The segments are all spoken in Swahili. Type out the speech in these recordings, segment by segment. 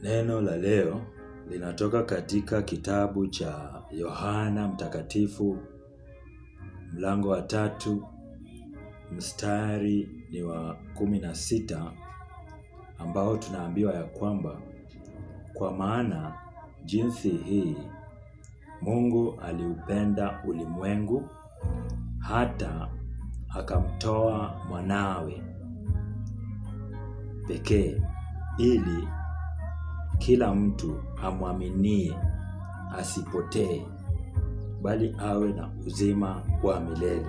Neno la leo linatoka katika kitabu cha Yohana Mtakatifu mlango wa 3 mstari ni wa 16, ambao tunaambiwa ya kwamba kwa maana jinsi hii Mungu aliupenda ulimwengu hata akamtoa mwanawe pekee ili kila mtu amwaminie asipotee bali awe na uzima wa milele.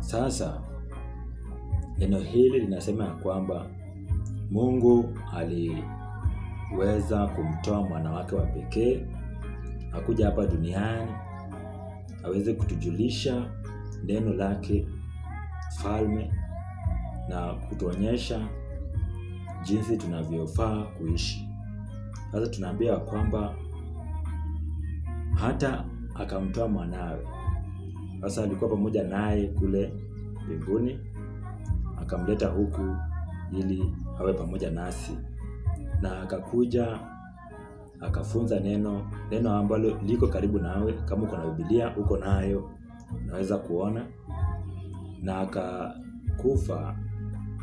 Sasa neno hili linasema ya kwamba Mungu aliweza kumtoa mwana wake wa pekee akuja hapa duniani aweze kutujulisha neno lake falme na kutuonyesha jinsi tunavyofaa kuishi. Sasa tunaambia kwamba hata akamtoa mwanawe. Sasa alikuwa pamoja naye kule mbinguni, akamleta huku ili awe pamoja nasi, na akakuja akafunza neno ambalo liko karibu nawe. Kama uko na Biblia uko nayo unaweza kuona, na akakufa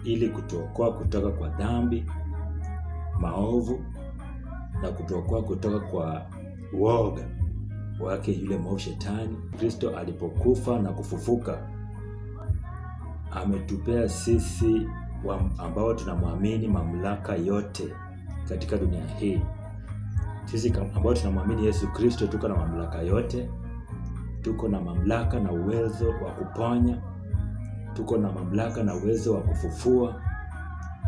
ili kutuokoa kutoka kwa dhambi, maovu, na kutuokoa kutoka kwa uoga wake yule mwovu Shetani. Kristo alipokufa na kufufuka ametupea sisi ambao tunamwamini mamlaka yote katika dunia hii. Sisi ambao tunamwamini Yesu Kristo tuko na mamlaka yote. Tuko na mamlaka na uwezo wa kuponya, tuko na mamlaka na uwezo wa kufufua,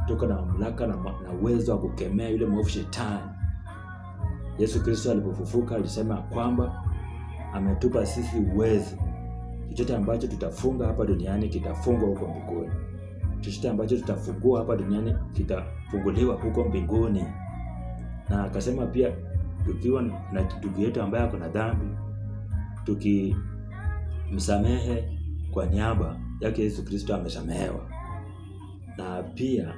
tuko na mamlaka na uwezo wa kukemea yule mwovu Shetani. Yesu Kristo alipofufuka alisema kwamba ametupa sisi uwezo. Chochote ambacho tutafunga hapa duniani kitafungwa huko mbinguni. Chochote ambacho tutafungua hapa duniani kitafunguliwa huko mbinguni. Na akasema pia tukiwa na ndugu yetu ambaye ako na dhambi, tukimsamehe kwa niaba yake Yesu Kristo amesamehewa. Na pia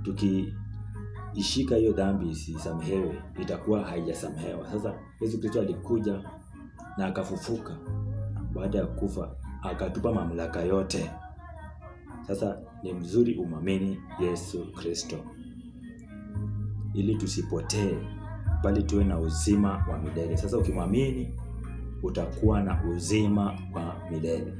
tukiishika hiyo dhambi isisamehewe itakuwa haijasamehewa. Sasa Yesu Kristo alikuja na akafufuka baada ya kufa, akatupa mamlaka yote. Sasa ni mzuri umwamini Yesu Kristo ili tusipotee bali tuwe na uzima wa milele. Sasa ukimwamini utakuwa na uzima wa milele.